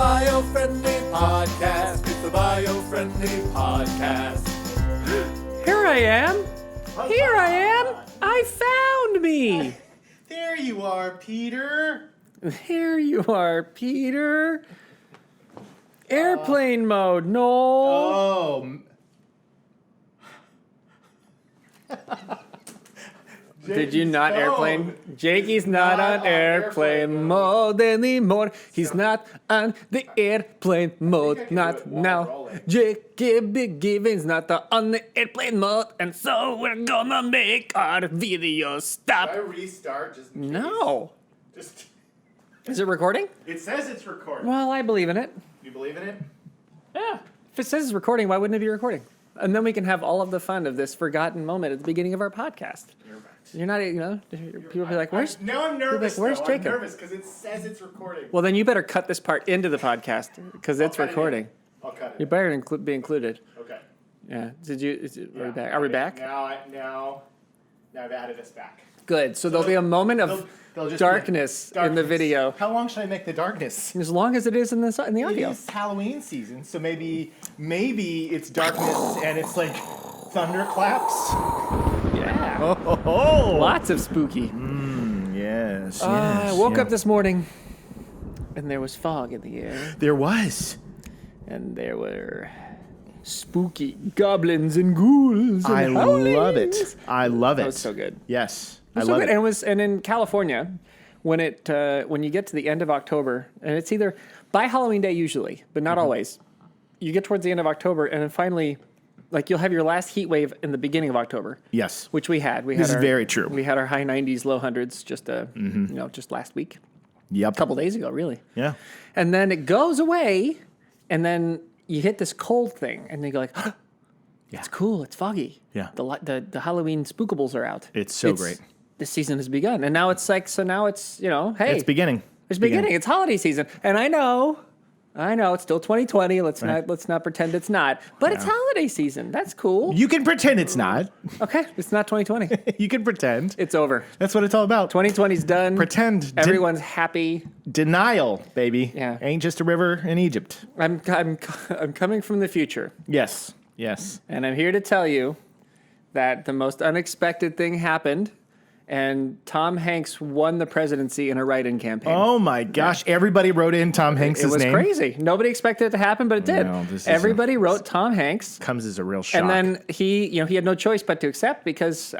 Biofriendly Podcast. It's the Biofriendly Podcast. Here I am. Here I am. I found me. There you are, Peter. There you are, Peter. Airplane mode, Noel. Did you not airplane? Jakey's not on airplane mode anymore. He's not on the airplane mode, not now. Jacob Given's not on the airplane mode, and so we're gonna make our video stop. Should I restart just in case? No. Just. Is it recording? It says it's recording. Well, I believe in it. You believe in it? Yeah. If it says it's recording, why wouldn't it be recording? And then we can have all of the fun of this forgotten moment at the beginning of our podcast. You're not, people will be like, "Where's?" Now I'm nervous. Where's though. Jacob? I'm nervous because it says it's recording. Well, then you better cut this part into the podcast because it's cut it in. recording. I'll cut it. You better be included. Okay. Yeah. Are we back? Are we back? Now I've added us back. Good. So there'll be a moment of there'll just darkness in the video. How long should I make the darkness? As long as it is in the audio. It is Halloween season, so maybe it's darkness and it's like thunderclaps. Yeah. Oh. Lots of spooky. Yes. I woke up this morning, and there was fog in the air, There was. and there were spooky goblins and ghouls. And I howlings. love it. I love it. That was so good. Yes. It was so good. And in California, when you get to the end of October, and it's either by Halloween Day usually, but not always. You get towards the end of October, and then finally, like you'll have your last heat wave in the beginning of October. Yes. Which we had. This is very true. We had our high 90s, low hundreds just just last week. Yep. A couple days ago, really. Yeah. And then it goes away, and then you hit this cold thing, and then you go like, it's cool, it's foggy. Yeah. The Halloween spookables are out. It's so great. This season has begun, and now it's like, so now it's, hey. It's beginning. It's beginning. It's holiday season, and I know, it's still 2020. Let's not pretend it's not. But it's holiday season. That's cool. You can pretend it's not. Okay, it's not 2020. You can pretend. It's over. That's what it's all about. 2020's done. Pretend. Everyone's happy. Denial, baby. Yeah. Ain't just a river in Egypt. I'm coming from the future, Yes. Yes. and I'm here to tell you that the most unexpected thing happened, and Tom Hanks won the presidency in a write-in campaign. Oh my gosh! Everybody wrote in Tom Hanks' It was name. crazy. Nobody expected it to happen, but it did. No, this is Everybody wrote Tom Hanks. Comes as a real shock. And then he had no choice but to accept because,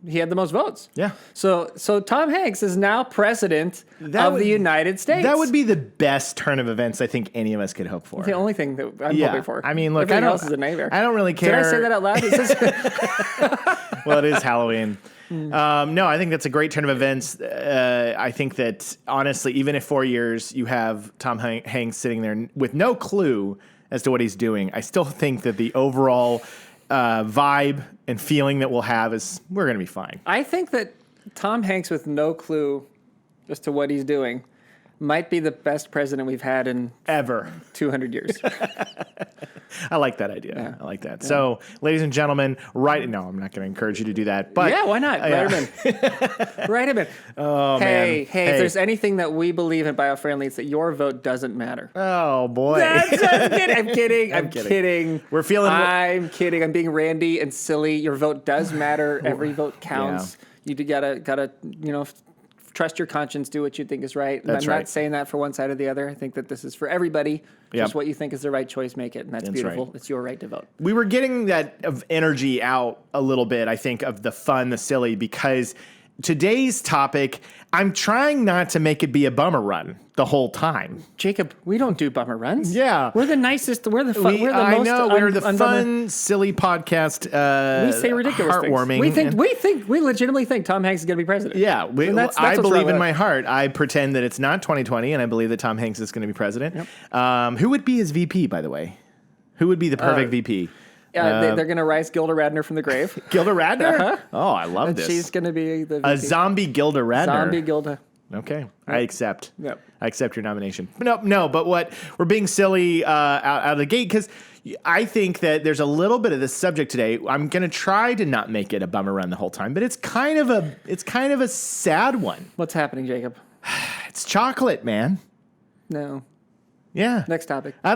he had the most votes. Yeah. So Tom Hanks is now president of the United States. That would be the best turn of events I think any of us could hope for. the only thing that I'm hoping for. I mean, look, everything else is a nightmare. I don't really care. Did I say that out loud? Is this- Well, it is Halloween. No, I think that's a great turn of events. I think that, honestly, even if 4 years you have Tom Hanks sitting there with no clue as to what he's doing, I still think that the overall vibe and feeling that we'll have is we're going to be fine. I think that Tom Hanks with no clue as to what he's doing might be the best president we've had in Ever. 200 years. I like that idea. Yeah. I like that. Yeah. So, ladies and gentlemen, no, I'm not going to encourage you to do that. But yeah, why not? Write him in. Write him in. Oh, hey, man. if there's anything that we believe in Biofriendly, it's that your vote doesn't matter. Oh, boy. I'm kidding. I'm kidding. We're feeling... I'm kidding. I'm being randy and silly. Your vote does matter. Every vote counts. Yeah. You gotta trust your conscience, do what you think is right. And I'm not saying that for one side or the other. I think that this is for everybody. Just what you think is the right choice, make it. And that's beautiful. Right. It's your right to vote. We were getting that of energy out a little bit, I think, of the fun, the silly, because today's topic, I'm trying not to make it be a bummer run the whole time. Jacob, we don't do bummer runs. Yeah. We're the nicest. We're the fun. We're the I most know. We're the unbummer. Fun, silly podcast. We say ridiculous heartwarming. Things. We legitimately think Tom Hanks is going to be president. Yeah. That's I believe in my heart. I pretend that it's not 2020, and I believe that Tom Hanks is going to be president. Yep. Who would be his VP, by the way? Who would be the perfect VP? They're going to rise Gilda Radner from the grave. Gilda Radner? Uh-huh. Oh, I love this. She's going to be the VP. A zombie Gilda Radner. Zombie Gilda. Okay, I accept. Yep. I accept your nomination. No, but we're being silly out of the gate because I think that there's a little bit of this subject today. I'm going to try to not make it a bummer run the whole time, but it's kind of a sad one. What's happening, Jacob? It's chocolate, man. No. Yeah. Next topic. I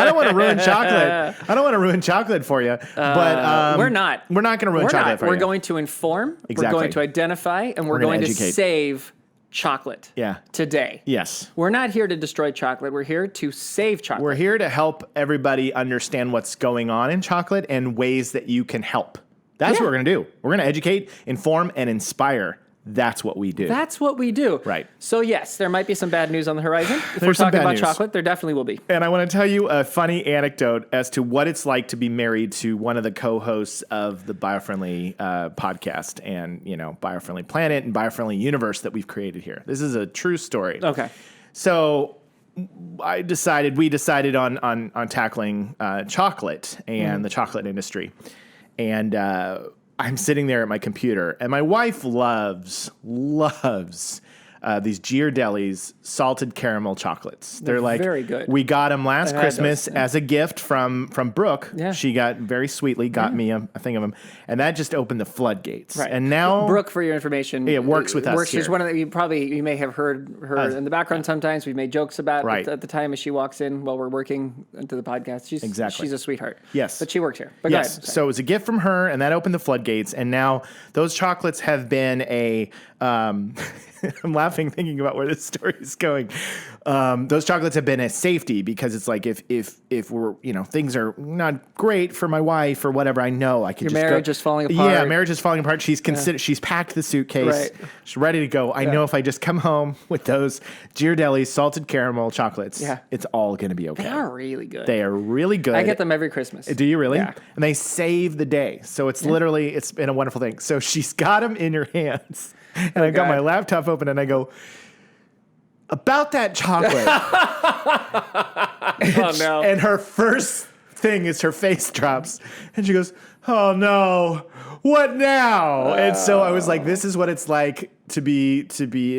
don't want to ruin chocolate. I don't want to ruin chocolate for you. But we're not. We're not going to ruin chocolate for you. We're going to inform. Exactly. We're going to identify, and we're going to educate. save chocolate. Yeah. Today. Yes. We're not here to destroy chocolate. We're here to save chocolate. We're here to help everybody understand what's going on in chocolate and ways that you can help. That's what we're going to do. We're going to educate, inform, and inspire. That's what we do. That's what we do. Right. So, yes, there might be some bad news on the horizon. If There's we're some talking bad about news. chocolate, there definitely will be. And I want to tell you a funny anecdote as to what it's like to be married to one of the co-hosts of the Biofriendly podcast and, Biofriendly Planet and Biofriendly Universe that we've created here. This is a true story. Okay. So we decided on tackling chocolate and the chocolate industry. And I'm sitting there at my computer, and my wife loves these Ghirardelli's salted caramel chocolates. They're like very good. We got them last had Christmas those, as a gift from Brooke. Yeah. She got very sweetly got me a thing of them, and that just opened the floodgates. Right. And now Brooke, for your information, it works with us She's here. one of the, you may have heard her in the background sometimes. We've made jokes about Right. at the time as she walks in while we're working into the podcast. Exactly. She's a sweetheart. Yes. But she works here. But Yes. go ahead. So it was a gift from her, and that opened the floodgates. And now those chocolates have been a. I'm laughing thinking about where this story is going. Those chocolates have been a safety because it's like if we're things are not great for my wife or whatever, I know I can Your just marriage go, is falling apart. Yeah, marriage is falling apart. She's she's packed the suitcase. Right. She's ready to go. I know if I just come home with those Ghirardelli's salted caramel chocolates, it's all going to be okay. They are really good. They are really good. I get them every Christmas. Do you really? Yeah. And they save the day. So it's literally, it's been a wonderful thing. So she's got them in your hands. And I got God. my laptop open and I go, about that chocolate. Oh, no. And her first thing is her face drops. And she goes, oh no, what now? And so I was like, this is what it's like to be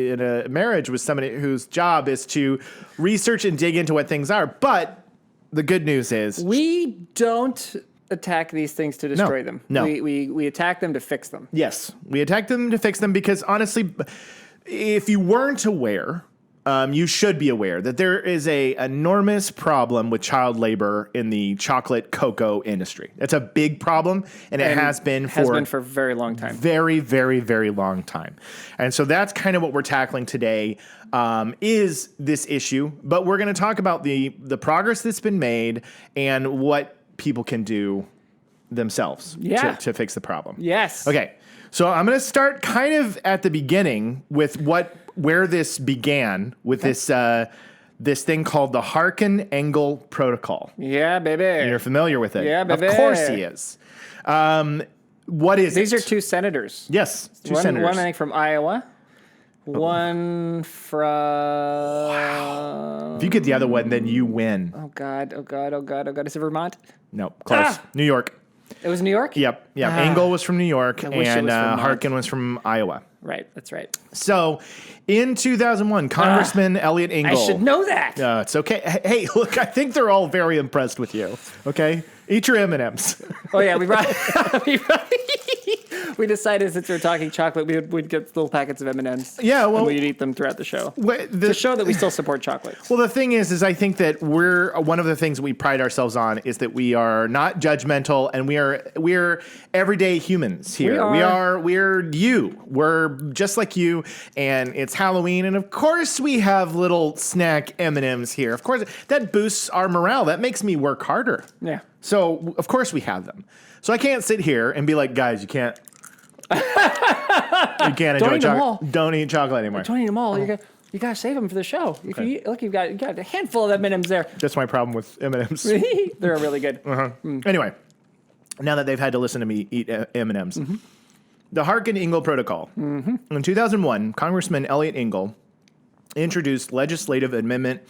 in a marriage with somebody whose job is to research and dig into what things are. But the good news is We don't attack these things to destroy them. No. We attack them to fix them. yes, we attacked them to fix them because honestly, if you weren't aware, you should be aware that there is a enormous problem with child labor in the chocolate cocoa industry. It's a big problem, and it has been for a very long time. very, very, very long time. And so that's kind of what we're tackling today, is this issue. But we're going to talk about the progress that's been made and what people can do themselves to fix the problem. Yes. Okay. So I'm going to start kind of at the beginning with where this began with this thing called the Harkin-Engel Protocol. Yeah, baby. You're familiar with it. Yeah, baby. Of course he is. What is These it? are two senators. Yes, two One, senators. I think, from Iowa. One from... If you get the other one, then you win. Oh, God. Is it Vermont? No, close. New York. It was New York? Yep. Engel was from New York, wish it and was Vermont. Harkin was from Iowa. Right, that's right. So, in 2001, Congressman Elliot Engel. I should know that. It's okay. Hey, look, I think they're all very impressed with you. Okay, eat your M&Ms. Oh, yeah, we decided since we were talking chocolate, we'd get little packets of M&Ms. Yeah, well- and we'd eat them throughout the show. The To show that we still support chocolate. Well, the thing is I think that one of the things we pride ourselves on is that we are not judgmental, and we're everyday humans here. We're you. We're just like you, and it's Halloween, and of course we have little snack M&Ms here. Of course, that boosts our morale. That makes me work harder. Yeah. So of course we have them. So I can't sit here and be like, guys, you can't. You can't enjoy eat them all. chocolate. Don't eat chocolate anymore. Don't eat them all. You gotta save them for the show. If you eat, look, you got a handful of M&Ms there. That's my problem with M&Ms. They're really good. Anyway, now that they've had to listen to me eat M&Ms, the Harkin-Engel Protocol. In 2001, Congressman Elliot Engel introduced legislative amendment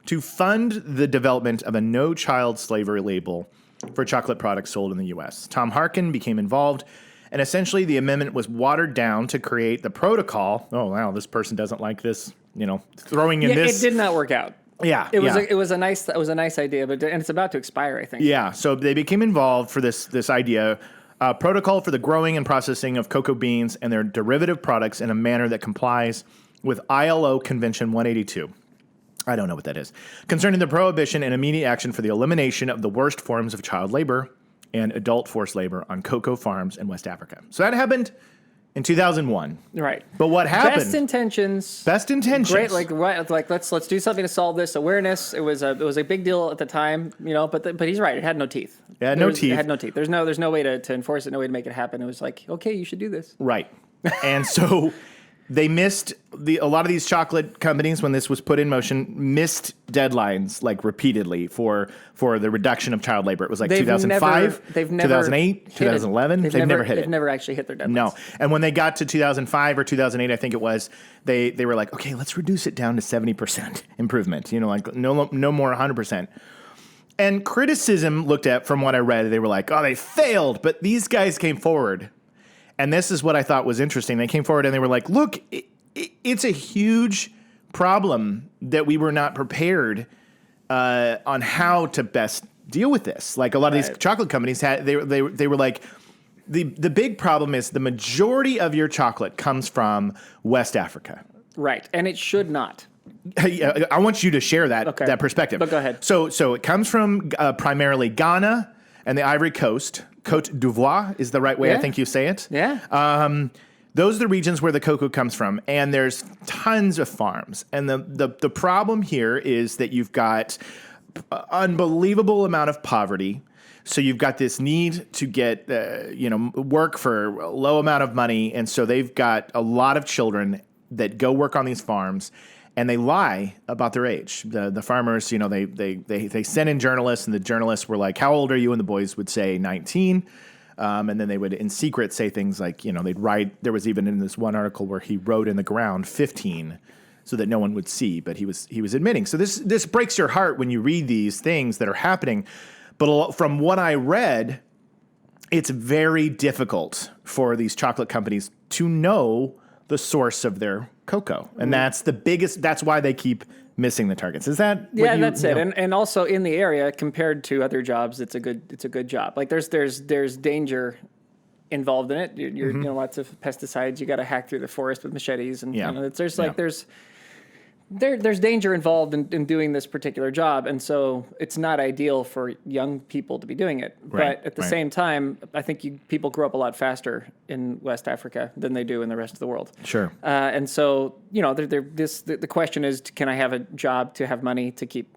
to fund the development of a no-child slavery label for chocolate products sold in the U.S. Tom Harkin became involved, and essentially the amendment was watered down to create the protocol. Oh, wow, this person doesn't like this, throwing in this. It did not work out. Yeah, It was a nice idea, and it's about to expire, I think. Yeah, so they became involved for this idea, protocol for the growing and processing of cocoa beans and their derivative products in a manner that complies with ILO Convention 182. I don't know what that is. Concerning the prohibition and immediate action for the elimination of the worst forms of child labor and adult forced labor on cocoa farms in West Africa. So that happened in 2001. Right. But what happened? Best intentions. Best intentions. Great. Like let's do something to solve this awareness. It was a big deal at the time, but he's right. It had no teeth. It had no teeth. It had no teeth. There's no way to enforce it, no way to make it happen. It was like, okay, you should do this. Right. And so they missed a lot of these chocolate companies when this was put in motion missed deadlines like repeatedly for the reduction of child labor. It was like 2005, 2008, 2011. They've never hit it. They've never actually hit their deadlines. No. And when they got to 2005 or 2008, I think it was, they were like, okay, let's reduce it down to 70% improvement. Like no more 100%. And criticism looked at, from what I read, they were like, oh, they failed. But these guys came forward. And this is what I thought was interesting. They came forward and they were like, look, it's a huge problem that we were not prepared on how to best deal with this. Like a lot of these chocolate companies they were like, the big problem is the majority of your chocolate comes from West Africa. Right. And it should not. I want you to share that perspective. But go ahead. So it comes from primarily Ghana and the Ivory Coast. Côte d'Ivoire is the right way I think you say it. Yeah. Those are the regions where the cocoa comes from, and there's tons of farms. And the problem here is that you've got unbelievable amount of poverty. So you've got this need to get work for a low amount of money, and so they've got a lot of children that go work on these farms. And they lie about their age. The farmers, they sent in journalists, and the journalists were like, "How old are you?" And the boys would say 19, and then they would, in secret, say things like, they'd write. There was even in this one article where he wrote in the ground 15, so that no one would see, but he was admitting. So this breaks your heart when you read these things that are happening. But from what I read, it's very difficult for these chocolate companies to know the source of their cocoa. And that's why they keep missing the targets. Is that that's it. And also in the area, compared to other jobs, it's a good job. Like there's danger involved in it. You're lots of pesticides. You got to hack through the forest with machetes, and there's danger involved in doing this particular job, and so it's not ideal for young people to be doing it. Right, but at the same time, I think people grow up a lot faster in West Africa than they do in the rest of the world. Sure. And so the question is, can I have a job to have money to keep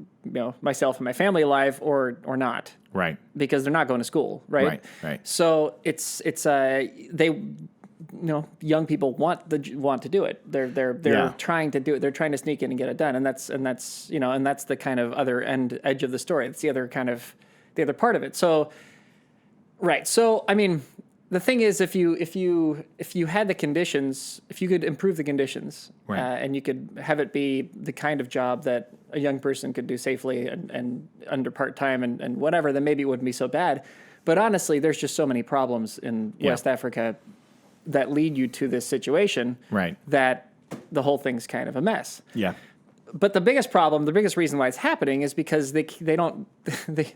myself and my family alive, or not? Right. Because they're not going to school, right? Right. So it's young people want to do it. They're trying to do it. They're trying to sneak in and get it done. And that's the kind of other edge of the story. It's the other part of it. So, right. So, I mean, the thing is, if you had the conditions, if you could improve the conditions, and you could have it be the kind of job that a young person could do safely and under part-time and whatever, then maybe it wouldn't be so bad. But honestly, there's just so many problems in West Africa that lead you to this situation, that the whole thing's kind of a mess. Yeah. But the biggest reason why it's happening is because they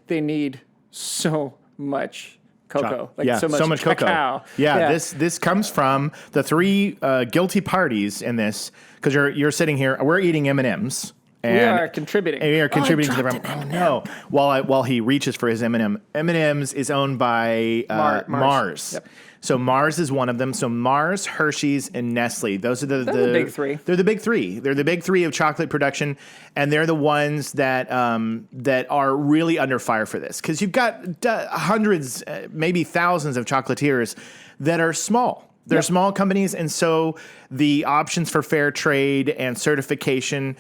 need so much cocoa, so much cacao. Cocoa. Yeah. This comes from the three guilty parties in this, because you're sitting here, we're eating M&Ms. And we are contributing. We are contributing to the problem. Oh no! While he reaches for his M&M, M&M's is owned by Mars. Yep. So Mars is one of them. So Mars, Hershey's, and Nestle. Those are the big three. They're the big three. They're the big three of chocolate production, and they're the ones that are really under fire for this, because you've got hundreds, maybe thousands of chocolatiers that are small. They're small companies, and so the options for fair trade and certification,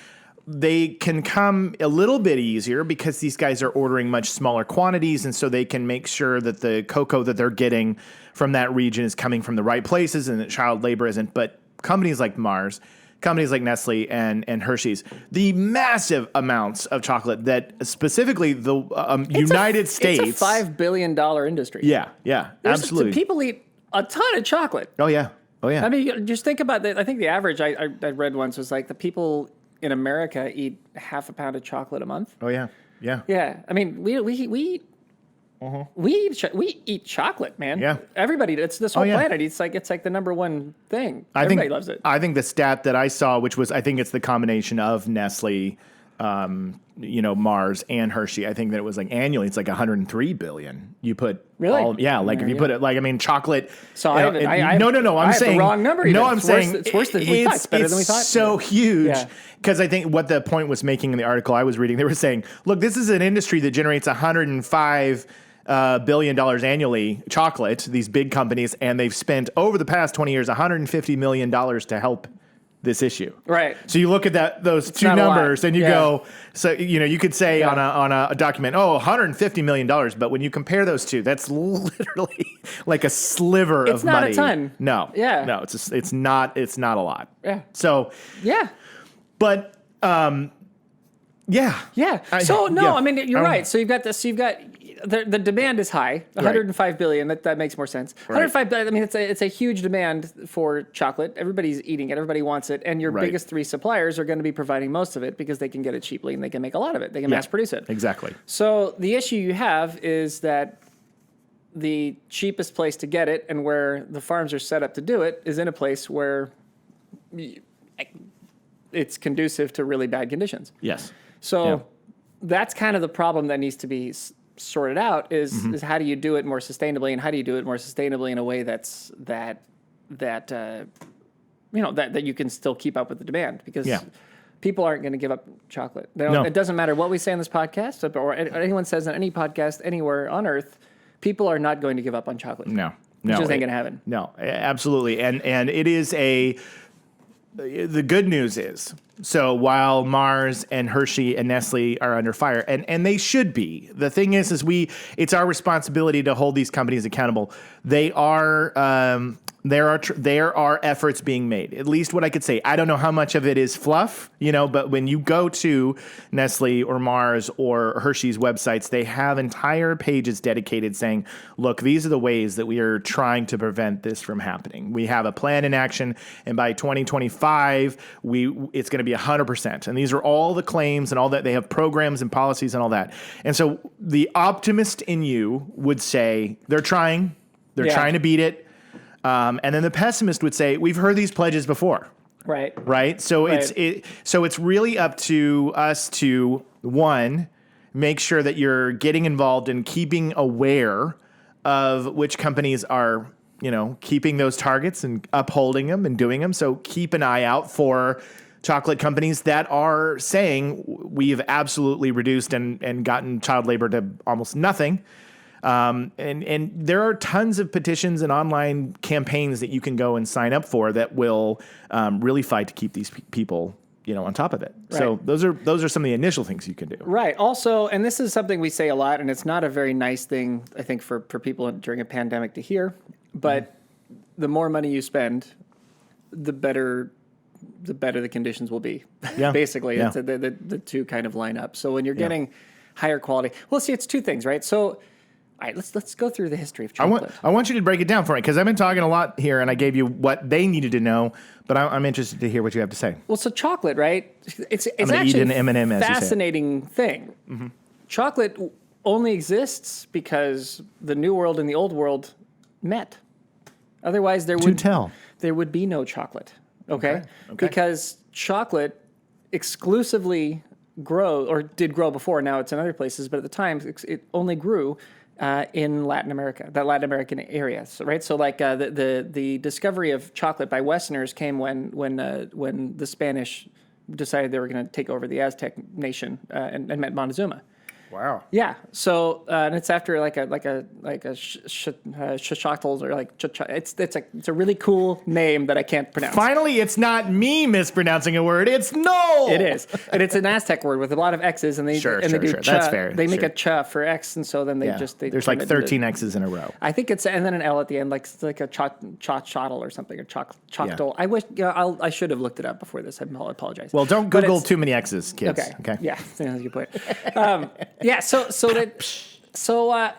they can come a little bit easier because these guys are ordering much smaller quantities, and so they can make sure that the cocoa that they're getting from that region is coming from the right places and that child labor isn't. But companies like Mars, companies like Nestle and Hershey's, the massive amounts of chocolate that specifically the United States... It's a $5 billion industry. Yeah, absolutely. People eat a ton of chocolate. Oh, yeah. I mean, just think about that. I think the average I read once was like the people in America eat half a pound of chocolate a month. Oh, yeah. Yeah. I mean, we eat chocolate, man. Yeah. Everybody, it's this whole planet. It's like the number one thing. Everybody loves it. I think the stat that I saw, which was, I think it's the combination of Nestle, Mars and Hershey. I think that it was like annually, it's like 103 billion. You put really, if you put it like chocolate. So I'm saying the wrong number. No, I'm saying it's worse than we thought. It's better than we thought. So huge because I think what the point was making in the article I was reading, they were saying, look, this is an industry that generates 105 $105 billion annually, chocolate, these big companies, and they've spent over the past 20 years $150 million to help this issue. Right. So you look at those two numbers and you go, so, you could say on a document, $150 million. But when you compare those two, that's literally like a sliver of money. It's not a ton. No. Yeah. No, it's not a lot. Yeah. So. Yeah. But, yeah. Yeah. I mean, you're right. So you've got this, the demand is high, 105 billion. That makes more sense. 105 billion. I mean, it's a huge demand for chocolate. Everybody's eating it. Everybody wants it. And your biggest three suppliers are going to be providing most of it because they can get it cheaply and they can make a lot of it. They can mass produce it. Exactly. So the issue you have is that the cheapest place to get it and where the farms are set up to do it is in a place where it's conducive to really bad conditions. Yes. So that's kind of the problem that needs to be sorted out is how do you do it more sustainably, and how do you do it more sustainably in a way that you can still keep up with the demand, because people aren't going to give up chocolate. It doesn't matter what we say on this podcast or anyone says on any podcast anywhere on earth, people are not going to give up on chocolate. No, it just ain't going to happen. No, absolutely. And it is the good news is, so while Mars and Hershey and Nestle are under fire, and they should be, the thing is it's our responsibility to hold these companies accountable. There are efforts being made. At least what I could say. I don't know how much of it is fluff, but when you go to Nestle or Mars or Hershey's websites, they have entire pages dedicated saying, look, these are the ways that we are trying to prevent this from happening. We have a plan in action, and by 2025, it's going to be 100%. And these are all the claims and all that. They have programs and policies and all that. And so the optimist in you would say they're trying. They're trying to beat it. And then the pessimist would say, we've heard these pledges before. Right. Right. So it's really up to us to, one, make sure that you're getting involved and keeping aware of which companies are, keeping those targets and upholding them and doing them. So keep an eye out for chocolate companies that are saying we've absolutely reduced and gotten child labor to almost nothing. And there are tons of petitions and online campaigns that you can go and sign up for that will really fight to keep these people, on top of it. Right. So those are some of the initial things you can do. Right. Also, and this is something we say a lot, and it's not a very nice thing, I think, for people during a pandemic to hear. But the more money you spend, the better the conditions will be. Yeah. Basically, it's the two kind of line up. So when you're getting higher quality, it's two things, right? So, all right, let's go through the history of chocolate. I want you to break it down for me, because I've been talking a lot here, and I gave you what they needed to know, but I'm interested to hear what you have to say. Well, so chocolate, right? It's actually eat an M&M, as fascinating thing. Mm-hmm. Chocolate only exists because the New World and the Old World met. Otherwise, there would be no chocolate. Okay? Because chocolate exclusively did grow before. Now it's in other places, but at the time it only grew in Latin America, that Latin American area. So, right. So like the discovery of chocolate by Westerners came when the Spanish decided they were going to take over the Aztec nation and met Montezuma. Wow. Yeah. So and it's after like a shachotl, or like it's a really cool name that I can't pronounce. Finally, it's not me mispronouncing a word. It's Noel. It is, and it's an Aztec word with a lot of X's, and they do cha. That's fair. They make a cha for X, and so then there's like 13 X's in a row. I think it's, and then an L at the end, like a chotl or something, or choctol. I wish I should have looked it up before this. I apologize. Well, don't Google too many X's, kids. Okay. Yeah, that's a good point. Yeah, so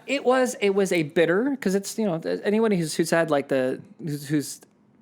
it was a bitter, because it's anyone who's had like who's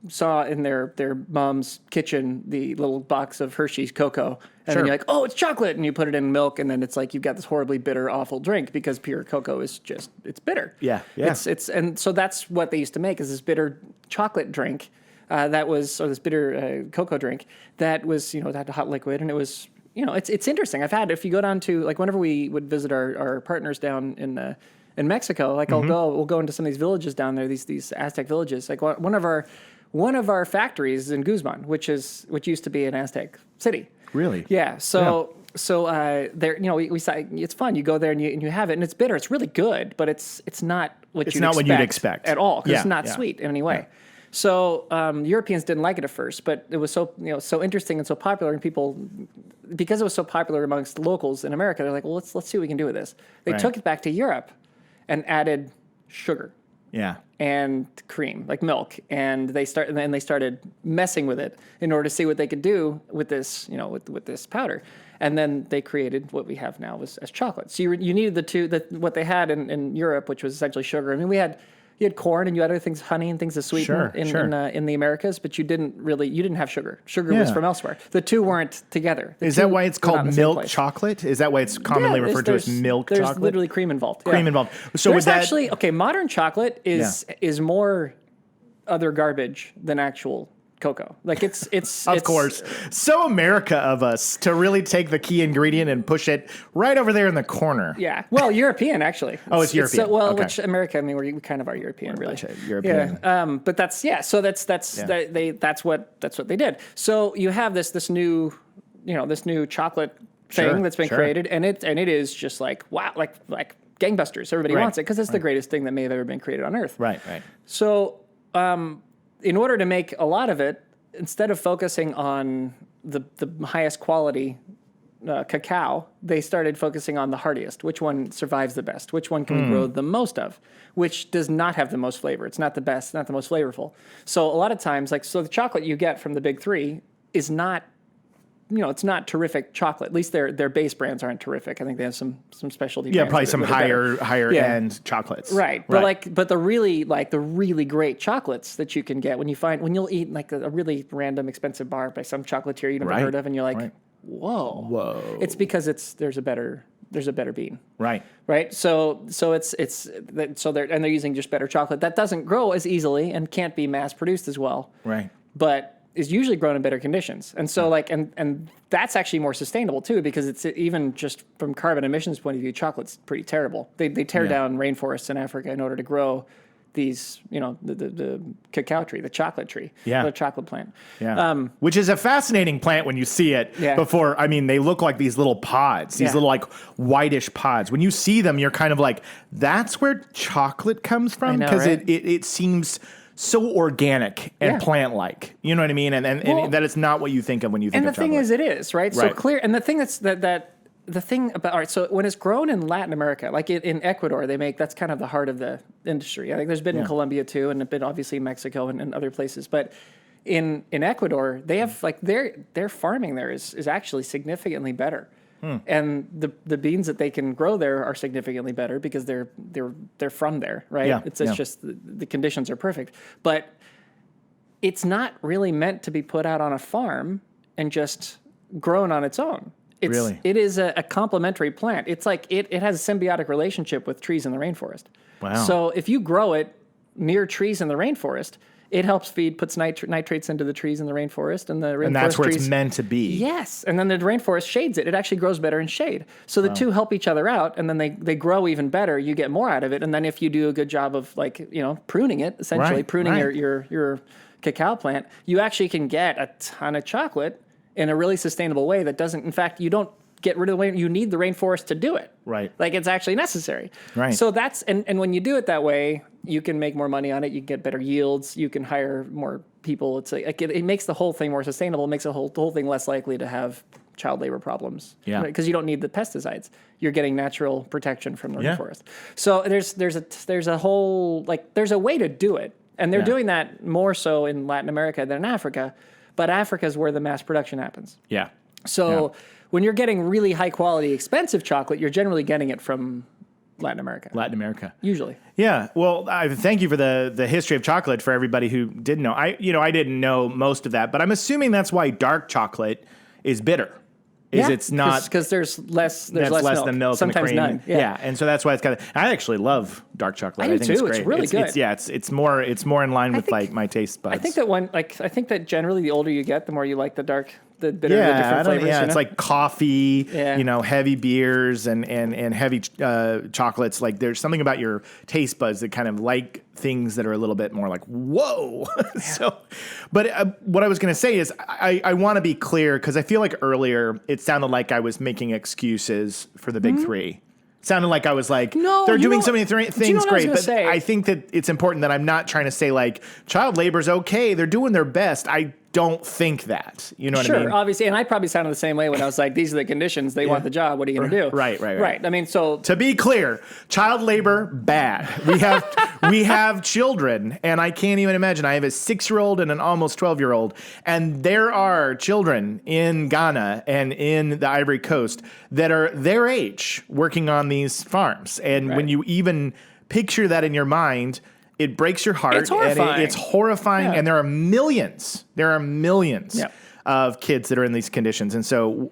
saw in their mom's kitchen the little box of Hershey's cocoa, and then you're like, oh, it's chocolate, and you put it in milk, and then it's like you've got this horribly bitter, awful drink, because pure cocoa is just, it's bitter. Yeah. It's and so that's what they used to make, is this bitter chocolate drink this bitter cocoa drink that was that hot liquid, and it was it's interesting. If you go down to, like, whenever we would visit our partners down in Mexico, like we'll go into some of these villages down there, these Aztec villages. Like one of our factories is in Guzman, which used to be an Aztec city. Really? Yeah. So there, we saw, it's fun. You go there and you have it, and it's bitter. It's really good, but it's not what you'd expect at all, because it's not sweet in any way. Yeah. So Europeans didn't like it at first, but it was so interesting and so popular, and people, because it was so popular amongst locals in America, they're like, well, let's see what we can do with this. They took it back to Europe and added sugar. Yeah. And cream, like milk, and they started messing with it in order to see what they could do with this, with this powder, and then they created what we have now as chocolate. So you needed what they had in Europe, which was essentially sugar. I mean, you had corn and you had other things, honey and things to sweeten in the Americas, but you didn't have sugar. Sugar was from elsewhere. The two weren't together. Is that why it's called milk chocolate? Is that why it's commonly referred to as milk chocolate? There's literally cream involved. Cream involved. So there's actually modern chocolate is more other garbage than actual cocoa. Like it's of course. So America of us to really take the key ingredient and push it right over there in the corner. Yeah. Well, European actually. It's European. Okay. Which America? I mean, we kind of are European, really. European. Yeah. But that's So that's what they did. So you have this new chocolate thing that's been created, and it is just like, wow, like gangbusters. Everybody wants it because it's the greatest thing that may have ever been created on Earth. Right. So, in order to make a lot of it, instead of focusing on the highest quality cacao, they started focusing on the hardiest. Which one survives the best? Which one can we grow the most of? Which does not have the most flavor. It's not the best, not the most flavorful. So a lot of times, the chocolate you get from the big three is not, it's not terrific chocolate. At least their base brands aren't terrific. I think they have some specialty. Yeah, probably some higher end chocolates. Right. But the really great chocolates that you can get when you'll eat like a really random expensive bar by some chocolatier you've never heard of, and you're like, whoa. It's because there's a better bean. Right. So they're using just better chocolate that doesn't grow as easily and can't be mass produced as well. Right. But is usually grown in better conditions. And so and that's actually more sustainable too, because it's even just from carbon emissions point of view, chocolate's pretty terrible. They tear down rainforests in Africa in order to grow these, the cacao tree, the chocolate tree, the chocolate plant. Yeah. Which is a fascinating plant when you see it before. I mean, they look like these little pods, these little like whitish pods. When you see them, you're kind of like, that's where chocolate comes from? Because it seems so organic and plant-like. You know what I mean? And that it's not what you think of when you think of chocolate. And the thing is, it is, right? So clear. And the thing the thing about, all right, so when it's grown in Latin America, like in Ecuador, that's kind of the heart of the industry. I think there's been in Colombia too, and been obviously in Mexico and other places. But in Ecuador, they have their farming there is actually significantly better. And the beans that they can grow there are significantly better because they're from there, right? Yeah, it's just the conditions are perfect. But it's not really meant to be put out on a farm and just grown on its own. It is a complementary plant. It's like it has a symbiotic relationship with trees in the rainforest. Wow. So if you grow it near trees in the rainforest, it helps puts nitrates into the trees in the rainforest, and the rainforest that's where trees, it's meant to be. Yes, and then the rainforest shades it. It actually grows better in shade. So the two help each other out, and then they grow even better. You get more out of it, and then if you do a good job of pruning it, essentially pruning your cacao plant, you actually can get a ton of chocolate in a really sustainable way. That doesn't, in fact, you don't get rid of the rain. You need the rainforest to do it. Right. Like it's actually necessary. Right. So that's, and when you do it that way, you can make more money on it. You can get better yields. You can hire more people. It's like it makes the whole thing more sustainable. It makes the whole thing less likely to have child labor problems. Yeah. Because you don't need the pesticides. You're getting natural protection from the rainforest. So there's a whole, there's a way to do it. And they're doing that more so in Latin America than in Africa. But Africa is where the mass production happens. Yeah. So when you're getting really high quality, expensive chocolate, you're generally getting it from Latin America. Usually. Yeah. Well, thank you for the history of chocolate for everybody who didn't know. I didn't know most of that, but I'm assuming that's why dark chocolate is bitter. It's not because there's less milk. Than milk. Sometimes and cream. None. Yeah. And so that's why it's kind of. I actually love dark chocolate. I do think too. It's great. It's really good. It's more in line with my taste buds. I think that generally the older you get, the more you like the dark the bitter, the different flavors. It's like coffee, Yeah. heavy beers and heavy chocolates. Like there's something about your taste buds that kind of like things that are a little bit more like, whoa. But what I was going to say is I want to be clear because I feel like earlier it sounded like I was making excuses for the big three. Sounded like I was like, No, they're you doing know- so many do you know things what I was great. gonna But say? I think that it's important that I'm not trying to say like child labor's okay. They're doing their best. I don't think that. You know what I mean? Sure, obviously, and I probably sounded the same way when I was like, "These are the conditions. They want the job. What are you going to do?" Right. I mean, so To be clear, child labor bad. We have children, and I can't even imagine. I have a 6-year-old and an almost 12-year-old, and there are children in Ghana and in the Ivory Coast that are their age working on these farms. And when you even picture that in your mind, it breaks your heart. It's horrifying. And it's horrifying, Yeah. and there are millions. Yeah. Of kids that are in these conditions. And so,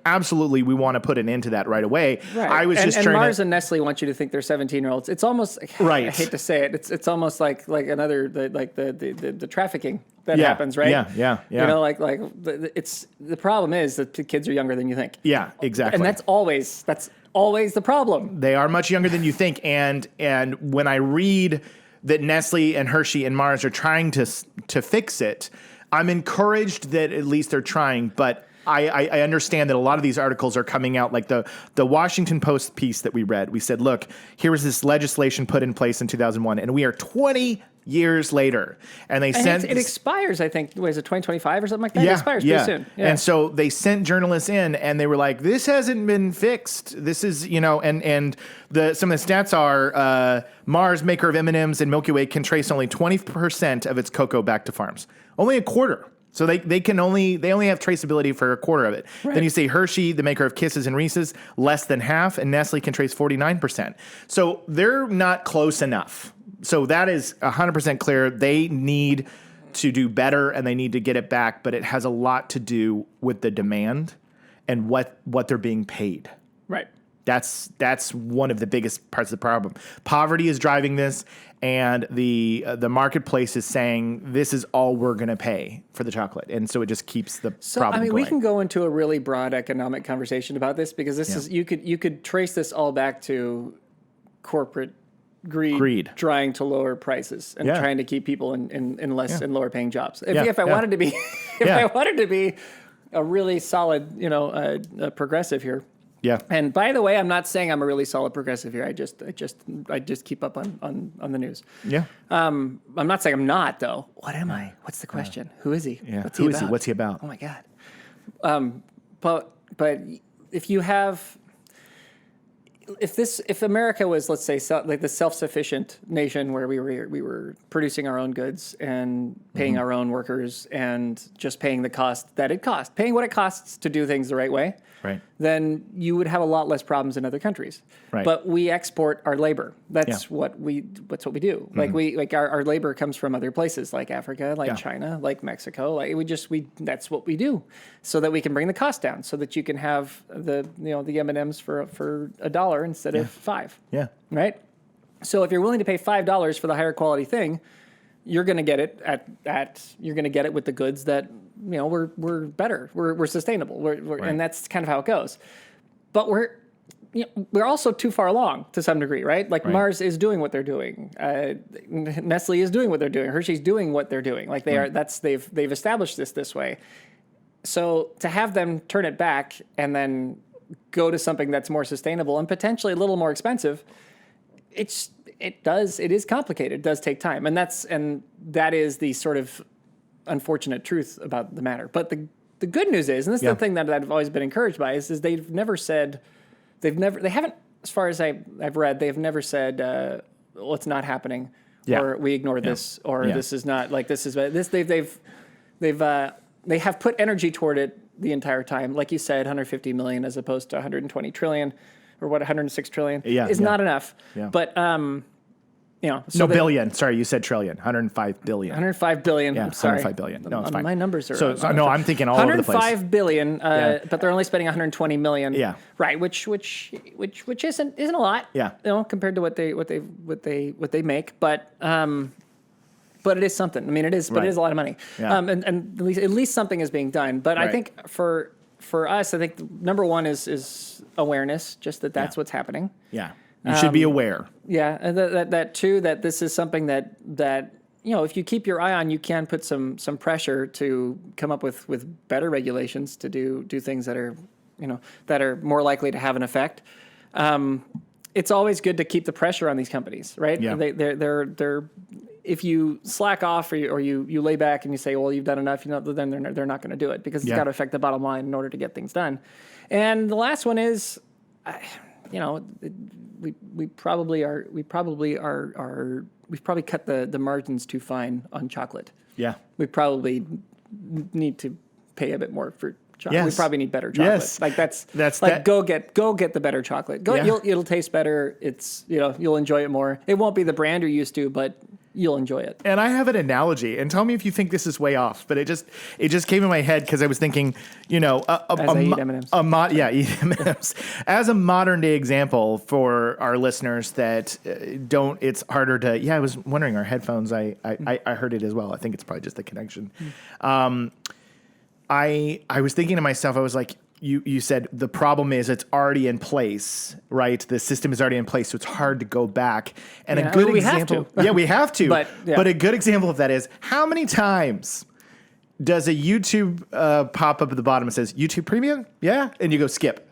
absolutely we want to put an end to that right away. Right. I was and, just and trying Mars to... and Nestle want you to think they're 17-year-olds. It's almost Right. I hate to say it. It's almost like another the trafficking that happens, right? Yeah. It's the problem is that the kids are younger than you think. Yeah, exactly. And that's always the problem. They are much younger than you think. And when I read that Nestle and Hershey and Mars are trying to fix it, I'm encouraged that at least they're trying, but I understand that a lot of these articles are coming out like the Washington Post piece that we read. We said, look, here was this legislation put in place in 2001, and we are 20 years later. And they sent... It expires, I think, is it 2025 or something like that? Yeah, It expires pretty soon. Yeah. And so they sent journalists in, and they were like, "This hasn't been fixed. This is, and some of the stats are Mars, maker of M&Ms and Milky Way, can trace only 20% of its cocoa back to farms. Only a quarter. So they only have traceability for a quarter of it. Right. Then you say Hershey, the maker of Kisses and Reese's, less than half, and Nestle can trace 49%. So they're not close enough. So that is 100% clear. They need to do better, and they need to get it back, but it has a lot to do with the demand and what they're being paid. Right. That's one of the biggest parts of the problem. Poverty is driving this, and the marketplace is saying this is all we're going to pay for the chocolate, and so it just keeps the problem going. We can go into a really broad economic conversation about this because this is you could trace this all back to corporate greed trying to lower prices and trying to keep people in less and lower paying jobs. If I wanted to be I wanted to be a really solid progressive here. Yeah. And by the way, I'm not saying I'm a really solid progressive here. I just keep up on the news. Yeah. I'm not saying I'm not though. What am I? What's the question? Who is he? Yeah. What's Who he is about? he? What's he about? Oh my God. But if you have, if America was, let's say, like the self-sufficient nation where we were producing our own goods and paying our own workers and just paying the cost that it costs, paying what it costs to do things the right way, Right. then you would have a lot less problems in other countries. Right. But we export our labor. That's what we do. Like our labor comes from other places like Africa, like China, like Mexico. Like that's what we do, so that we can bring the cost down, so that you can have the M&Ms for $1 instead of $5. Yeah. Right. So if you're willing to pay $5 for the higher quality thing, you're going to get it you're going to get it with the goods that we're better, we're sustainable, and that's kind of how it goes. But we're also too far along to some degree, right? Like Mars is doing what they're doing, Nestle is doing what they're doing, Hershey's doing what they're doing. Like they've established this way. So to have them turn it back and then go to something that's more sustainable and potentially a little more expensive, it is complicated. It does take time, and that is the sort of unfortunate truth about the matter. But the good news is, and this is the thing that I've always been encouraged by, is they haven't, as far as I've read, they've never said, well, it's not happening, or we ignore this, or this is not like this is this. They have put energy toward it the entire time. Like you said, 150 million as opposed to 120 trillion, or 106 trillion is not enough. Yeah. But So billion. Sorry, you said trillion. 105 billion. 105 billion. Yeah, I'm sorry. 105 billion. No, it's fine. My numbers are... So no, I'm thinking all over the place. 105 billion, but they're only spending 120 million. Yeah. Right, which isn't a lot. Yeah. Compared to what they make. But But it is something. I mean, it is, but it is a lot of money. Yeah. And at least something is being done. But I Right. think for us, I think number one is awareness, just that's what's happening. Yeah. You should be aware. Yeah, and that too, that this is something that if you keep your eye on, you can put some pressure to come up with better regulations to do things that are that are more likely to have an effect. It's always good to keep the pressure on these companies, right? Yeah. They're if you slack off or you lay back and you say, well, you've done enough, then they're not going to do it because it's got to affect the bottom line in order to get things done. And the last one is, we've probably cut the margins too fine on chocolate. Yeah. We probably need to pay a bit more for chocolate. Yes. We probably need better chocolate. Yes. Like that's like go get the better chocolate. It'll taste better. It's you'll enjoy it more. It won't be the brand you're used to, but you'll enjoy it. And I have an analogy, and tell me if you think this is way off, but it just came in my head because I was thinking, eat M&Ms. Eat M&Ms. As a modern day example for our listeners that don't, it's harder to. Yeah, I was wondering our headphones. I heard it as well. I think it's probably just the connection. I was thinking to myself, I was like, you said the problem is it's already in place, right? The system is already in place, so it's hard to go back. And a good example, we have to. But a good example of that is how many times does a YouTube pop up at the bottom and says YouTube Premium? Yeah, and you go skip.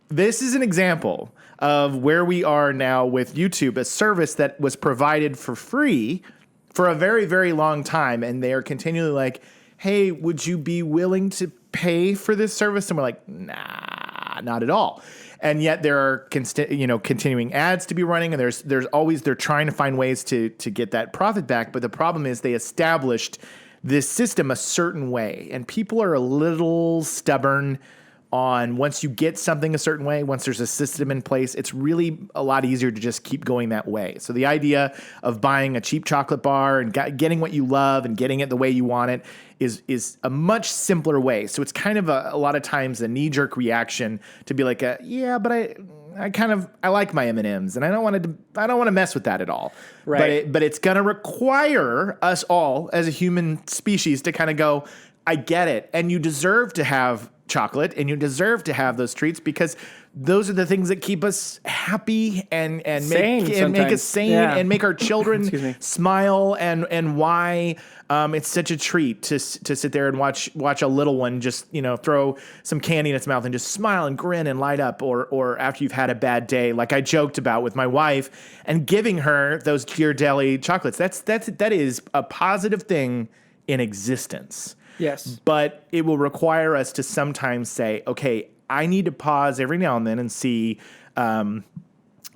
This is an example of where we are now with YouTube, a service that was provided for free for a very, very long time, and they are continually like, hey, would you be willing to pay for this service? And we're like, nah, not at all. And yet there are continuing ads to be running, and there's always, they're trying to find ways to get that profit back. But the problem is they established this system a certain way, and people are a little stubborn on once you get something a certain way, once there's a system in place, it's really a lot easier to just keep going that way. So the idea of buying a cheap chocolate bar and getting what you love and getting it the way you want it is a much simpler way. So it's kind of a lot of times a knee-jerk reaction to be like, but I like my M&Ms and I don't want to mess with that at all. Right. But it's going to require us all as a human species to kind of go, I get it, and you deserve to have chocolate and you deserve to have those treats because those are the things that keep us happy and make us sane and make our children smile and why it's such a treat to sit there and watch a little one just throw some candy in its mouth and just smile and grin and light up or after you've had a bad day like I joked about with my wife and giving her those Ghirardelli chocolates. That is a positive thing in existence. Yes. But it will require us to sometimes say, okay, I need to pause every now and then and see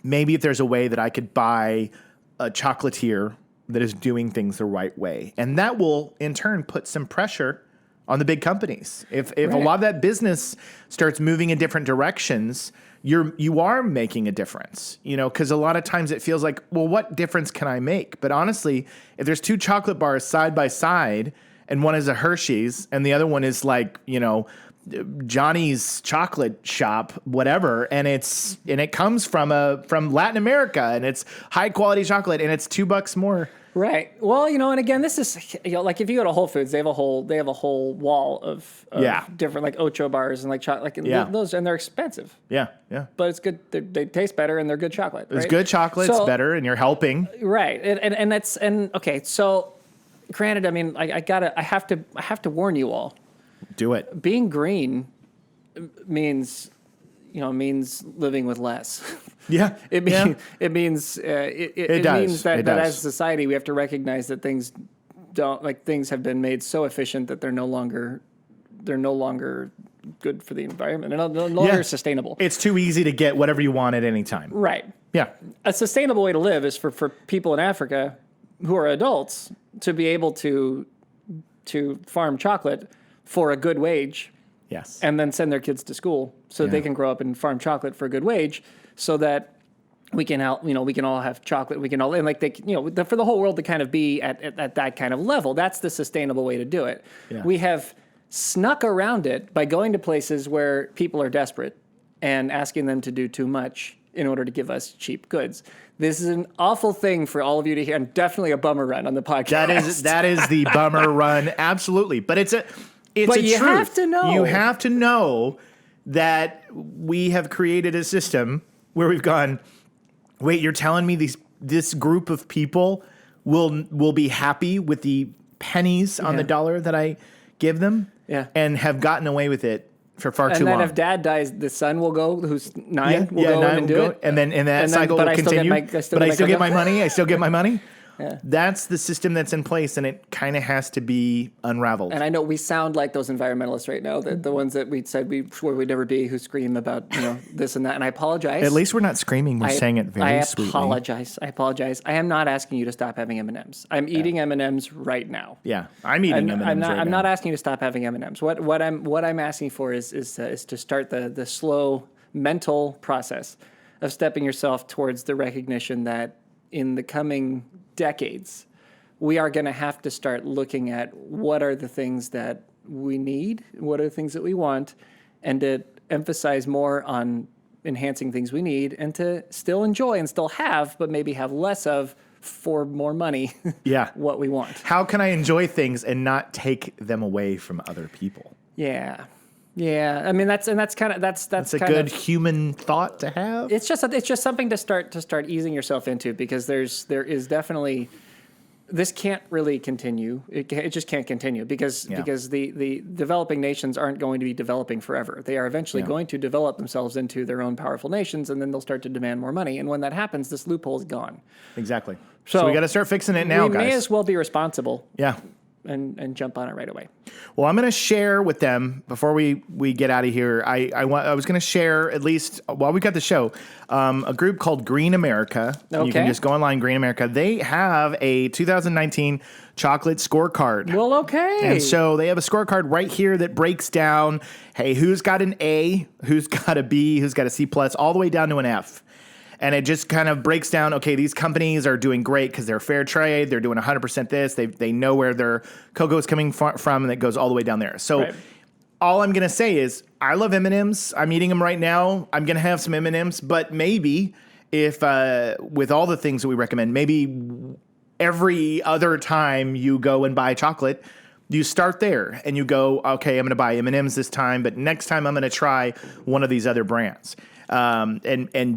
maybe if there's a way that I could buy a chocolatier that is doing things the right way. And that will, in turn, put some pressure on the big companies. If a lot of that business starts moving in different directions, you are making a difference, because a lot of times it feels like, well, what difference can I make? But honestly, if there's two chocolate bars side by side and one is a Hershey's and the other one is like, Johnny's chocolate shop, whatever, and it comes from Latin America and it's high quality chocolate and it's $2 more. Right. Well, and again, this is like if you go to Whole Foods, they have a whole wall of different like Ocho bars and like chocolate, those, and they're expensive. Yeah. But it's good. They taste better and they're good chocolate. It's good chocolate. It's better, and you're helping. Right. And that's okay. So, granted, I mean, I have to warn you all. Do it. Being green means living with less. Yeah. It means that as a society we have to recognize that things have been made so efficient that they're no longer good for the environment. They're no longer sustainable. It's too easy to get whatever you want at any time. Right. Yeah. A sustainable way to live is for people in Africa who are adults to be able to farm chocolate for a good wage. Yes. And then send their kids to school so that they can grow up and farm chocolate for a good wage, so that we can all have chocolate. We can all, and like for the whole world to kind of be at that kind of level. That's the sustainable way to do it. Yeah. We have snuck around it by going to places where people are desperate and asking them to do too much in order to give us cheap goods. This is an awful thing for all of you to hear, and definitely a bummer run on the podcast. That is the bummer run, absolutely. But it's a But you truth. have to know. You have to know that we have created a system where we've gone, wait, you're telling me this group of people will be happy with the pennies on the dollar that I give them? Yeah. And have gotten away with it for far too and long. then if dad dies, the son will go, who's 9, will go in and do it. And then that cycle will continue. But I still get my money. I still get my money. Yeah. That's the system that's in place, and it kind of has to be unraveled. And I know we sound like those environmentalists right now, the ones that we said we swore we'd never be, who scream about this and that. And I apologize. At least we're not screaming. We're saying it very sweetly. I apologize. I am not asking you to stop having M&Ms. I'm eating M&Ms right now. Yeah, I'm eating M&Ms right now. I'm not asking you to stop having M&Ms. What I'm asking for is to start the slow mental process of stepping yourself towards the recognition that in the coming decades, we are going to have to start looking at what are the things that we need, what are the things that we want, and to emphasize more on enhancing things we need and to still enjoy and still have, but maybe have less of for more money. Yeah. What we want. How can I enjoy things and not take them away from other people? Yeah. Yeah. I mean, that's a good human thought to have. It's just something to start easing yourself into, because there is definitely, this can't really continue. It just can't continue because the developing nations aren't going to be developing forever. They are eventually going to develop themselves into their own powerful nations, and then they'll start to demand more money. And when that happens, this loophole is gone. Exactly. So we got to start fixing it now, guys. We may as well be responsible. Yeah. And jump on it right away. Well, I'm going to share with them before we get out of here. I was going to share, at least while we got the show, a group called Green America. Okay. You can just go online, Green America. They have a 2019 chocolate scorecard. Well, okay. And so they have a scorecard right here that breaks down, hey, who's got an A, who's got a B, who's got a C plus, all the way down to an F. And it just kind of breaks down, okay, these companies are doing great because they're fair trade. They're doing 100% this. They know where their cocoa is coming from, and it goes all the way down there. So all I'm going to say is I love M&Ms. I'm eating them right now. I'm going to have some M&Ms. But maybe if with all the things that we recommend, maybe every other time you go and buy chocolate, you start there and you go, okay, I'm going to buy M&Ms this time, but next time I'm going to try one of these other brands. And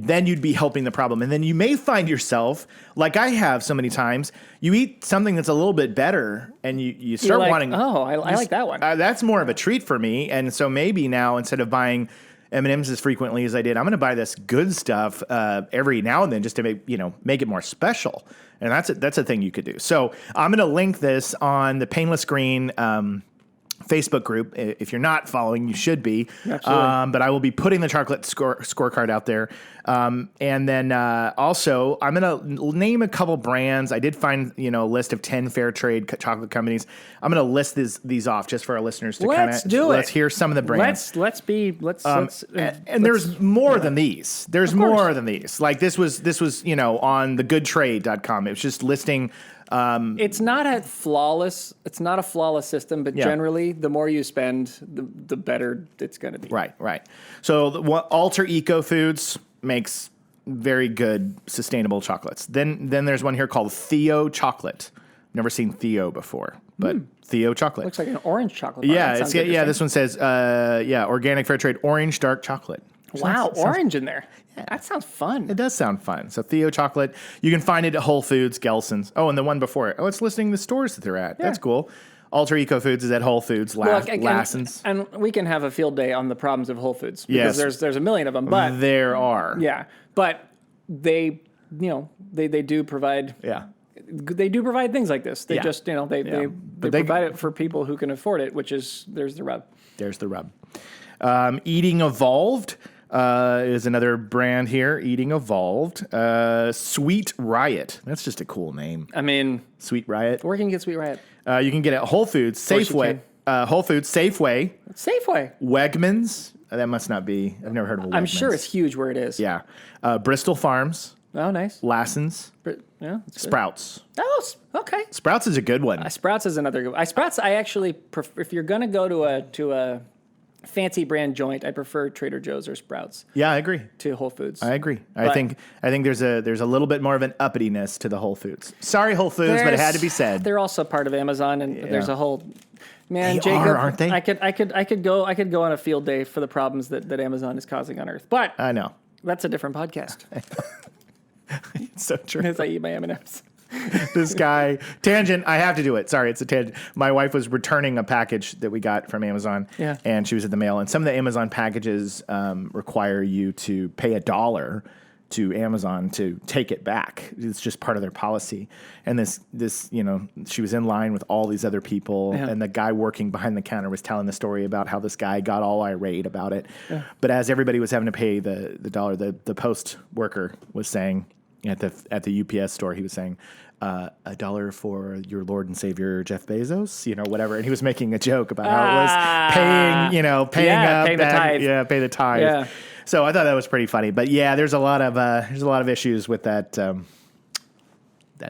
then you'd be helping the problem. And then you may find yourself, like I have so many times, you eat something that's a little bit better and you start wanting... Oh, I like that one. That's more of a treat for me. And so maybe now, instead of buying M&Ms as frequently as I did, I'm going to buy this good stuff every now and then just to make it more special. And that's a thing you could do. So I'm going to link this on the Painless Green Facebook group. If you're not following, you should be. Absolutely. But I will be putting the chocolate scorecard out there. And then also, I'm going to name a couple brands. I did find a list of 10 fair trade chocolate companies. I'm going to list these off just for our listeners to kind of let's hear some of the brands. And there's more than these. There's more than these. Like this was on thegoodtrade.com. It was just listing. It's not a flawless system, but generally, the more you spend, the better it's going to be. Right. So Alter Eco Foods makes very good sustainable chocolates. Then there's one here called Theo Chocolate. Never seen Theo before, but Theo Chocolate Looks like an orange chocolate. This one says organic fair trade orange dark chocolate. Wow, orange in there. Yeah. That sounds fun. It does sound fun. So Theo Chocolate, you can find it at Whole Foods, Gelson's. Oh, and the one before it. Oh, it's listing the stores that they're at. Yeah. That's cool. Alter Eco Foods is at Whole Foods, Lassen's. And we can have a field day on the problems of Whole Foods because there's a million of them. But there are. Yeah, but they do provide. Yeah. They do provide things like this. They just they provide it for people who can afford it, there's the rub. There's the rub. Eating Evolved is another brand here. Eating Evolved. Sweet Riot. That's just a cool name. I mean, Sweet Riot. Where can you get Sweet Riot? You can get it at Whole Foods, Safeway. Whole Foods, Safeway. Wegmans. That must not be. I've never heard of a Wegmans. I'm sure it's huge where it is. Yeah. Bristol Farms. Oh, nice. Lassen's. Yeah. Sprouts. Oh, okay. Sprouts is a good one. Sprouts is another good one. Sprouts, I actually prefer, if you're going to go to fancy brand joint, I prefer Trader Joe's or Sprouts Yeah, I agree. to Whole Foods. I agree. I think there's a little bit more of an uppityness to the Whole Foods. Sorry, Whole Foods, but it had to be said. They're also part of Amazon, and there's a whole man. They Jacob, aren't they? I could go on a field day for the problems that Amazon is causing on Earth, but I know. that's a different podcast. It's so true. As I eat my M&Ms. This guy, tangent, I have to do it. Sorry, it's a tangent. My wife was returning a package that we got from Amazon, and she was at the mail. And some of the Amazon packages require you to pay $1 to Amazon to take it back. It's just part of their policy. And this, she was in line with all these other people, and the guy working behind the counter was telling the story about how this guy got all irate about it. Yeah. But as everybody was having to pay the dollar, the post worker was saying at the UPS store, he was saying, $1 for your Lord and Savior Jeff Bezos, whatever. And he was making a joke about how it was paying up, pay the tithe. Yeah, pay the tithe. Yeah. So I thought that was pretty funny. But yeah, there's a lot of issues with that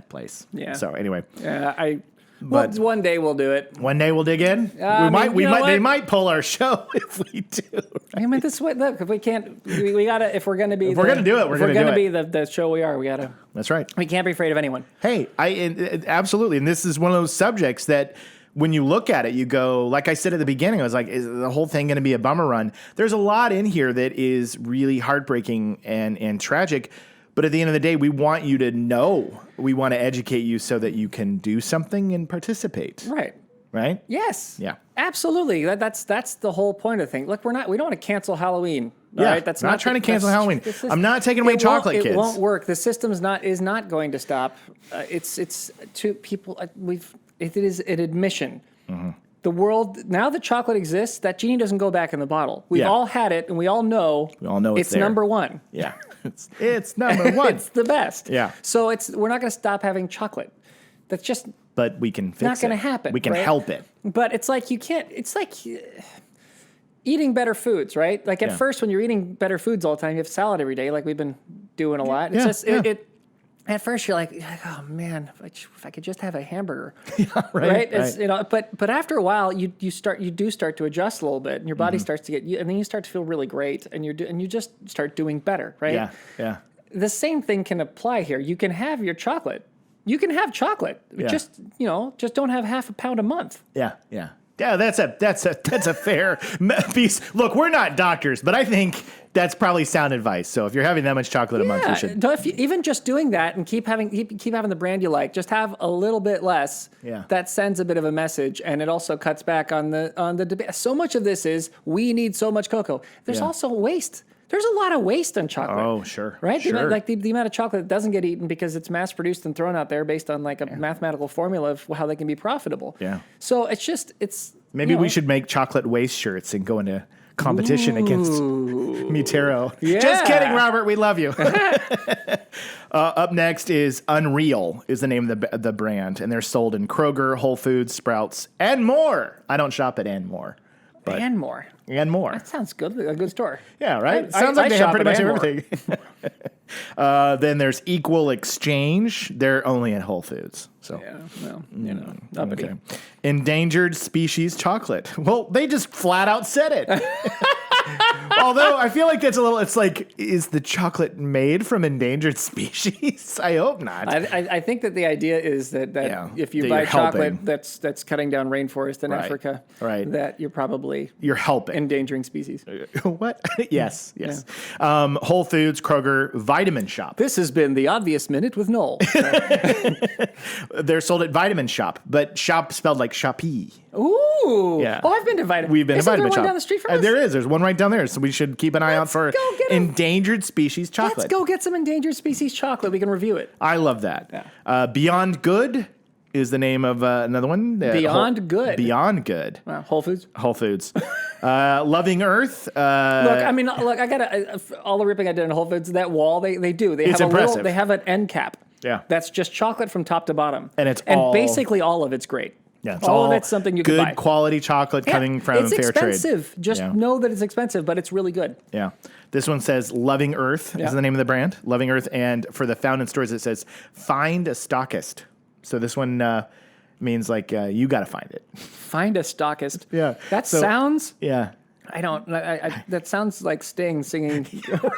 place. Yeah. So anyway. Yeah, one day we'll do it. One day we'll dig in. They might pull our show if we do. Right? I mean, this way. Look, if we can't, we gotta. If we're gonna be, we're gonna do it. We're gonna be the show we are. We gotta. That's right. We can't be afraid of anyone. Hey, absolutely, and this is one of those subjects that when you look at it, you go, like I said at the beginning, I was like, is the whole thing going to be a bummer run? There's a lot in here that is really heartbreaking and tragic. But at the end of the day, we want you to know. We want to educate you so that you can do something and participate. Right. Right? Yes. Yeah. Absolutely. That's the whole point of the thing. Look, we don't want to cancel Halloween. Yeah. Right? That's not trying to cancel Halloween. I'm not taking away chocolate, kids. It won't work. The system is not going to stop. It's to people. It is an admission. Mm-hmm. The world, now that chocolate exists, that genie doesn't go back in the bottle. We've all had it, and we all know it's there. number one. Yeah, it's number one. It's the best. Yeah. So we're not going to stop having chocolate. That's just but we can fix not going to happen. We can help it. But it's like you can't. It's like eating better foods, right? Like at first, when you're eating better foods all the time, you have salad every day, like we've been doing a lot. It's just at first, you're like, oh man, if I could just have a hamburger, right? It's, but after a while, you do start to adjust a little bit, and your body starts to and then you start to feel really great, and you just start doing better, right? Yeah, yeah. The same thing can apply here. You can have your chocolate. You can have chocolate. Yeah. Just don't have half a pound a month. Yeah, yeah. Yeah, that's a fair piece. Look, we're not doctors, but I think that's probably sound advice. So if you're having that much chocolate a month, you should. Even just doing that and keep having the brand you like, just have a little bit less. Yeah. That sends a bit of a message, and it also cuts back on the debate. So much of this is we need so much cocoa. There's also waste. There's a lot of waste on chocolate. Oh, sure. Right? Sure. The amount of chocolate that doesn't get eaten because it's mass produced and thrown out there based on like a mathematical formula of how they can be profitable. Yeah. So it's maybe we should make chocolate waste shirts and go into competition against Mitero. Yeah. Just kidding, Robert. We love you. Up next is Unreal is the name of the brand, and they're sold in Kroger, Whole Foods, Sprouts, and more. I don't shop at and more. And more. And more. That sounds good. A good store. Yeah, right? Sounds like they have pretty much everything. Then there's Equal Exchange. They're only at Whole Foods. So uppity. Endangered Species Chocolate. Well, they just flat out said it. Although I feel like it's like, is the chocolate made from endangered species? I hope not. I think that the idea is that if you buy chocolate that's cutting down rainforest in Africa, that you're helping endangering species. What? Yes. Yeah. Whole Foods, Kroger, Vitamin Shop. This has been the Obvious Minute with Noel. They're sold at Vitamin Shop, but shop spelled like shoppy. Ooh. Yeah. Oh, I've been to Vitamin. We've been to Vitamin Shop. Shop. Down the street from us? There is. There's one right down there. So we should keep an eye out for endangered species chocolate. Let's go get some endangered species chocolate. We can review it. I love that. Yeah. Beyond Good is the name of another one. Beyond Good. Beyond Good. Whole Foods. Whole Foods. Loving Earth. I got all the ripping I did in Whole Foods. That wall they do. They have impressive. They have an end cap. Yeah. That's just chocolate from top to bottom. And basically all of it's great. Yeah, it's all of it's something you can buy. Good quality chocolate coming from fair trade. It's expensive. Just know that it's expensive, but it's really good. Yeah. This one says Loving Earth is the name of the brand. Loving Earth. And for the found in stores, it says find a stockist. So this one means like you got to find it. Find a stockist. Yeah. That sounds... Yeah. I don't. That sounds like Sting singing.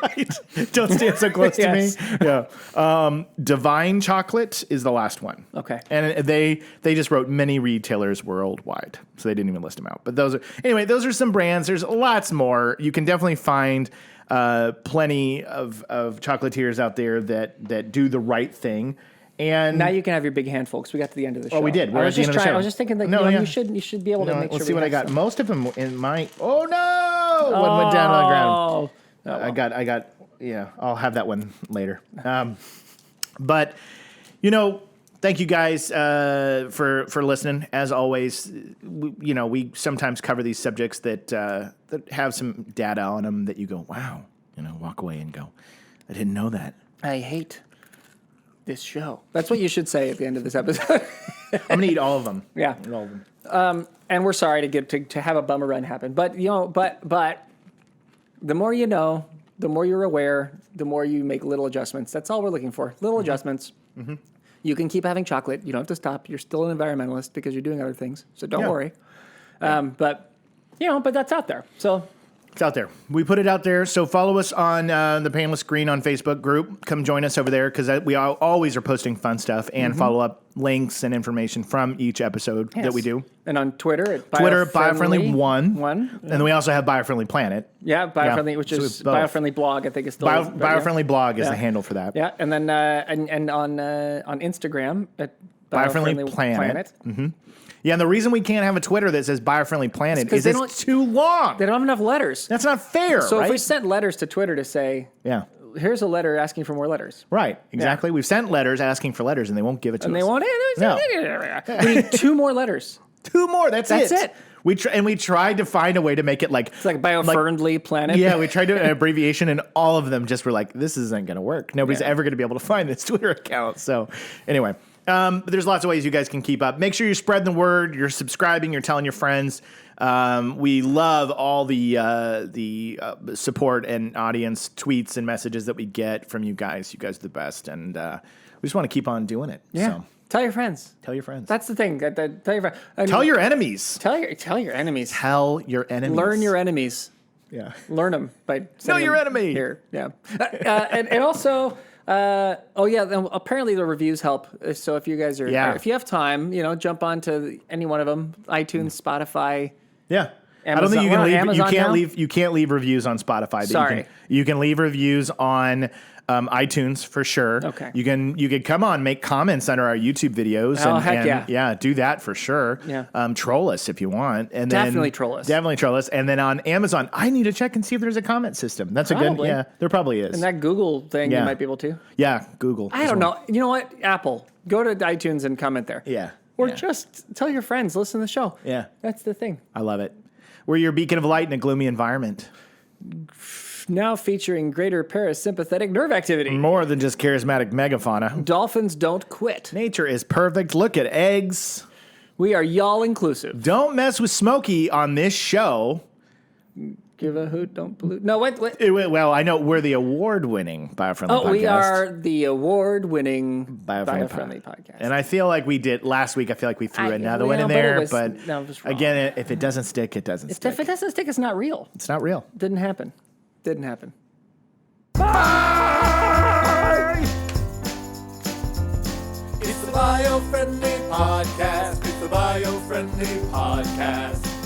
Right? Don't stand so close Yes. to me. Yeah. Divine Chocolate is the last one. Okay. And they just wrote many retailers worldwide, so they didn't even list them out. But those are some brands. There's lots more. You can definitely find plenty of chocolatiers out there that do the right thing. And Now you can have your big hand, folks. We got to the end of the show. Oh, we did. We're I at was the just end of the trying. show. I was just thinking that No, yeah. you should be able to make sure. Let's see we what I have got. some. Most of them in my. Oh no! One went down on the ground. Oh, I got. Yeah, I'll have that one later. But thank you guys for listening. As always, we sometimes cover these subjects that have some data on them that you go, wow, walk away and go, I didn't know that. I hate this show. That's what you should say at the end of this episode. I'm gonna eat all of them. Yeah. Eat all of them. And we're sorry to have a bummer run happen, but but the more you know, the more you're aware, the more you make little adjustments. That's all we're looking for. Little adjustments. Mm-hmm. You can keep having chocolate. You don't have to stop. You're still an environmentalist because you're doing other things. So don't worry. But that's out there. So It's out there. We put it out there. So follow us on the Painless Green on Facebook group. Come join us over there because we always are posting fun stuff and follow up links and information from each episode that we do. And on Twitter at Biofriendly1. And then we also have Biofriendly Planet. Yeah, Biofriendly, Yeah, which so is both. Biofriendly blog, I think is still Biofriendly blog is the handle for that. Yeah, and then and on Instagram at Biofriendly Planet. Yeah, and the reason we can't have a Twitter that says Biofriendly Planet is it's too long. They don't have enough letters. That's not fair, So right? if we sent letters to Twitter to say, yeah. here's a letter asking for more letters. Right, exactly. We've sent letters asking for letters, and they won't give it to us. And they won't. No. We need 2 more letters. 2 more. That's it. We tried to find a way to make it like It's like Biofriendly Planet. Yeah, we tried to do an abbreviation, and all of them just were like, "This isn't going to work. Nobody's ever going to be able to find this Twitter account." So, anyway, but there's lots of ways you guys can keep up. Make sure you're spreading the word. You're subscribing. You're telling your friends. We love all the support and audience tweets and messages that we get from you guys. You guys are the best, and we just want to keep on doing it. Yeah. So. Tell your friends. Tell your friends. That's the thing. Tell your friends. Tell your enemies. Tell your enemies. Tell your enemies. Learn your enemies. Yeah. Learn them by Know sending your them enemy. Here. Yeah. And also, apparently the reviews help. So if you guys are, if you have time, jump onto any one of them: iTunes, Spotify. Yeah. Amazon, I don't think you can leave. Amazon You can't now? leave. You can't leave reviews on Spotify. But Sorry. You can leave reviews on iTunes for sure. Okay. You can come on, make comments under our YouTube videos. Oh, and, heck and yeah. Yeah, do that for sure. Yeah. Troll us if you want. And Definitely then, troll us. Definitely troll us. And then on Amazon, I need to check and see if there's a comment system. That's a good. Probably. Yeah, there probably is. And that Google thing, Yeah. you might be able to. Yeah, Google. I don't know. You know what? Apple. Go to iTunes and comment there. Yeah. Or yeah. just tell your friends, listen to the show. Yeah. That's the thing. I love it. We're your beacon of light in a gloomy environment. Now featuring greater parasympathetic nerve activity. More than just charismatic megafauna. Dolphins don't quit. Nature is perfect. Look at eggs. We are y'all inclusive. Don't mess with Smokey on this show. Give a hoot, don't pollute. No, wait. Well, I know we're the award-winning Biofriendly podcast. We are the award-winning Biofriendly podcast. And I feel like we did last week. I feel like we threw another one in but it there. was- But no, it was wrong. again, if it doesn't stick, it doesn't stick. If it doesn't stick, it's not real. It's not real. Didn't happen. Didn't happen. It's the Biofriendly Podcast. It's the Biofriendly Podcast.